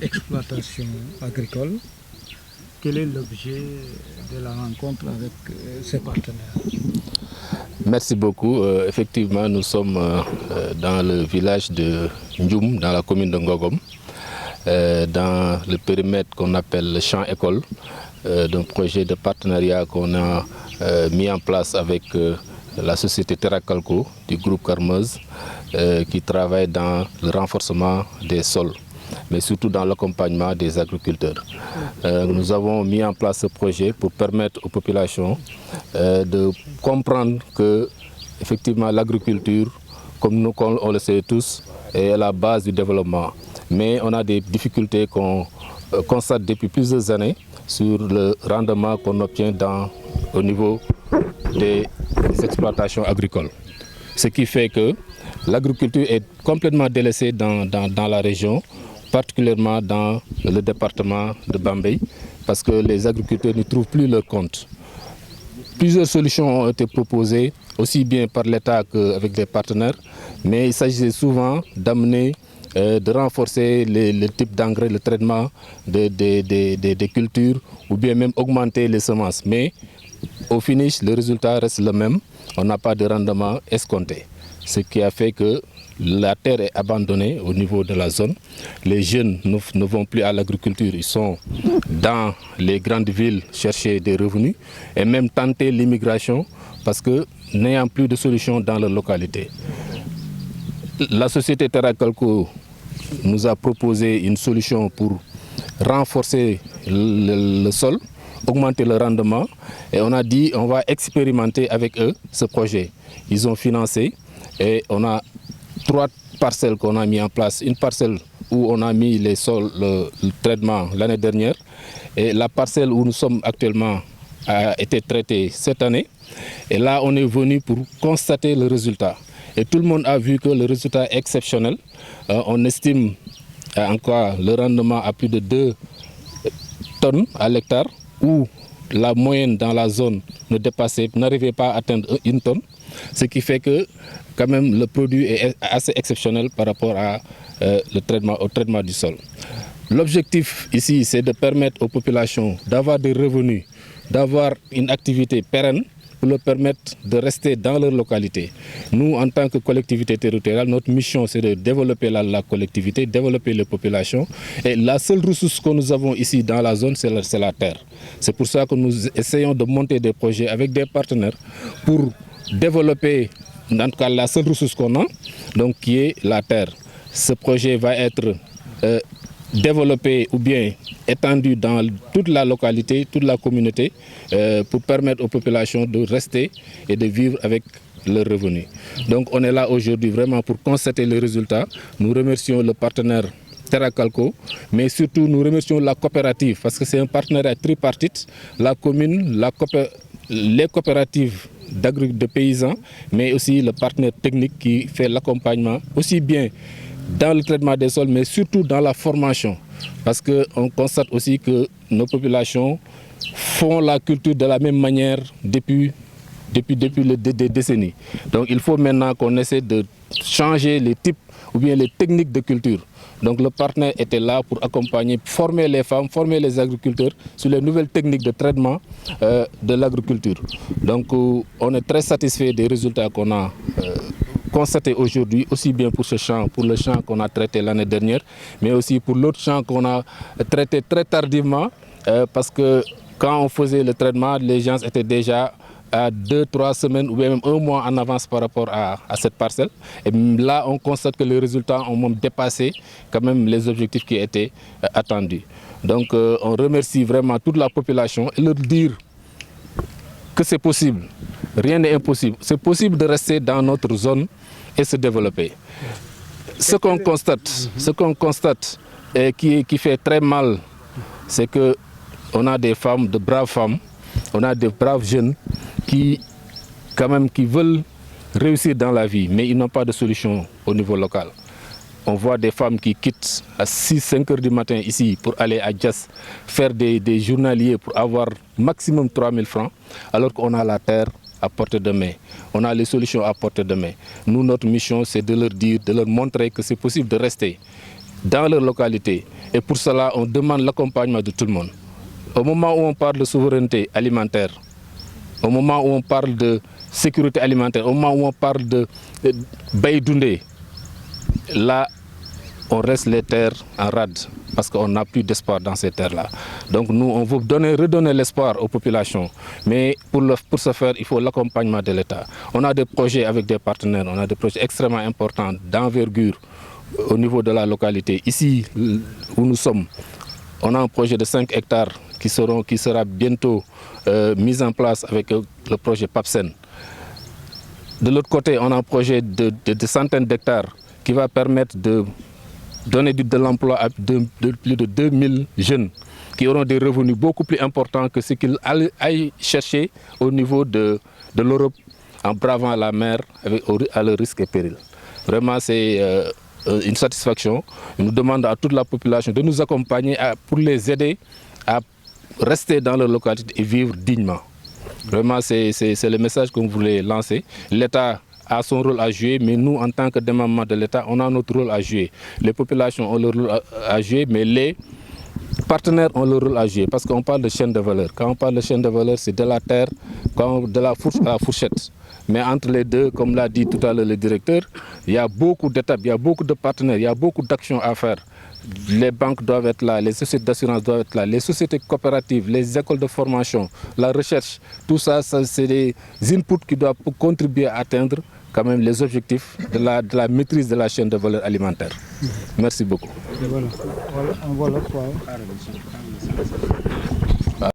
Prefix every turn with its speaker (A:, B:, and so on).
A: exploitation agricole. Quel est l'objet de la rencontre avec ses partenaires?
B: Merci beaucoup. Effectivement, nous sommes dans le village de Ndioum, dans la commune de Ngogom, dans le périmètre qu'on appelle le champ école, d'un projet de partenariat qu'on a mis en place avec la société Terracalco du groupe Carmeuse, qui travaille dans le renforcement des sols, mais surtout dans l'accompagnement des agriculteurs. Nous avons mis en place ce projet pour permettre aux populations de comprendre que effectivement l'agriculture, comme on le sait tous, est la base du développement. Mais on a des difficultés qu'on constate depuis plusieurs années sur le rendement qu'on obtient au niveau des exploitations agricoles. Ce qui fait que l'agriculture est complètement délaissée dans la région, particulièrement dans le département de Bambey, parce que les agriculteurs ne trouvent plus leur compte. Plusieurs solutions ont été proposées, aussi bien par l'État qu'avec des partenaires, mais il s'agissait souvent d'amener, de renforcer le type d'engrais, le traitement des cultures, ou bien même augmenter les semences. Mais au finish, le résultat reste le même, on n'a pas de rendement escompté. Ce qui a fait que la terre est abandonnée au niveau de la zone. Les jeunes ne vont plus à l'agriculture, ils sont dans les grandes villes chercher des revenus et même tenter l'immigration parce que n'ayant plus de solution dans leur localité. La société Terracalco nous a proposé une solution pour renforcer le sol, augmenter le rendement et on a dit on va expérimenter avec eux ce projet. Ils ont financé et on a 3 parcelles qu'on a mis en place. Une parcelle où on a mis les sols, le traitement l'année dernière et la parcelle où nous sommes actuellement a été traitée cette année. Et là on est venu pour constater le résultat. Et tout le monde a vu que le résultat est exceptionnel. On estime encore le rendement à plus de 2 tonnes à l'hectare, où la moyenne dans la zone n'arrivait pas à atteindre 1 tonne. Ce qui fait que quand même le produit est assez exceptionnel par rapport au traitement du sol. L'objectif ici, c'est de permettre aux populations d'avoir des revenus, d'avoir une activité pérenne pour leur permettre de rester dans leur localité. Nous, en tant que collectivité territoriale, notre mission, c'est de développer la collectivité, développer les populations. Et la seule ressource que nous avons ici dans la zone, c'est la terre. C'est pour ça que nous essayons de monter des projets avec des partenaires pour développer, en tout cas, la seule ressource qu'on a, donc qui est la terre. Ce projet va être développé ou bien étendu dans toute la localité, toute la communauté, pour permettre aux populations de rester et de vivre avec leurs revenus. Donc on est là aujourd'hui vraiment pour constater les résultats. Nous remercions le partenaire Terracalco, mais surtout nous remercions la coopérative parce que c'est un partenariat tripartite, la commune, les coopératives de paysans, mais aussi le partenaire technique qui fait l'accompagnement, aussi bien dans le traitement des sols, mais surtout dans la formation. Parce qu'on constate aussi que nos populations font la culture de la même manière depuis des décennies. Donc il faut maintenant qu'on essaie de changer les types ou bien les techniques de culture. Donc le partenaire était là pour accompagner, former les femmes, former les agriculteurs sur les nouvelles techniques de traitement de l'agriculture. Donc on est très satisfait des résultats qu'on a constatés aujourd'hui, aussi bien pour le champ qu'on a traité l'année dernière, mais aussi pour l'autre champ qu'on a traité très tardivement, parce que quand on faisait le traitement, les gens étaient déjà à 2-3 semaines ou même 1 mois en avance par rapport à cette parcelle. Et là, on constate que les résultats ont même dépassé quand même les objectifs qui étaient attendus. Donc, on remercie vraiment toute la population et leur dire que c'est possible. Rien n'est impossible. C'est possible de rester dans notre zone et se développer. Ce qu'on constate et qui fait très mal, c'est que on a des femmes, de braves femmes, on a des braves jeunes qui veulent réussir dans la vie, mais ils n'ont pas de solution au niveau local. On voit des femmes qui quittent à 6-5 heures du matin ici pour aller à Diass, faire des journaliers pour avoir maximum 3 000 francs, alors qu'on a la terre à portée de main. On a les solutions à portée de main. Nous, notre mission, c'est de leur dire, de leur montrer que c'est possible de rester dans leur localité. Et pour cela, on demande l'accompagnement de tout le monde. Au moment où on parle de souveraineté alimentaire, au moment où on parle de sécurité alimentaire, au moment où on parle de Baïdoundé, là, on reste les terres en rade parce qu'on n'a plus d'espoir dans ces terres-là. Donc nous, on veut redonner l'espoir aux populations. Mais pour ce faire, il faut l'accompagnement de l'État. On a des projets avec des partenaires, on a des projets extrêmement importants d'envergure au niveau de la localité. Ici où nous sommes, on a un projet de 5 hectares qui sera bientôt mis en place avec le projet PAPSEN. De l'autre côté, on a un projet de centaines d'hectares qui va permettre de donner de l'emploi à plus de 2000 jeunes qui auront des revenus beaucoup plus importants que ce qu'ils aillent chercher au niveau de l'Europe en bravant la mer à leur risque et péril. Vraiment, c'est une satisfaction. Nous demandons à toute la population de nous accompagner pour les aider à rester dans leur localité et vivre dignement. Vraiment, c'est le message qu'on voulait lancer. L'État a son rôle à jouer, mais nous, en tant que démembrement de l'État, on a notre rôle à jouer. Les populations ont leur rôle à jouer, mais les partenaires ont leur rôle à jouer, parce qu'on parle de chaîne de valeur. Quand on parle de chaîne de valeur, c'est de la terre, de la fourche à la fourchette. Mais entre les deux, comme l'a dit tout à l'heure le directeur, il y a beaucoup d'étapes, il y a beaucoup de partenaires, il y a beaucoup d'actions à faire. Les banques doivent être là, les sociétés d'assurance doivent être là, les sociétés coopératives, les écoles de formation, la recherche, tout ça, c'est des inputs qui doivent contribuer à atteindre quand même les objectifs de la maîtrise de la chaîne de valeur alimentaire. Merci beaucoup.
A: Voilà.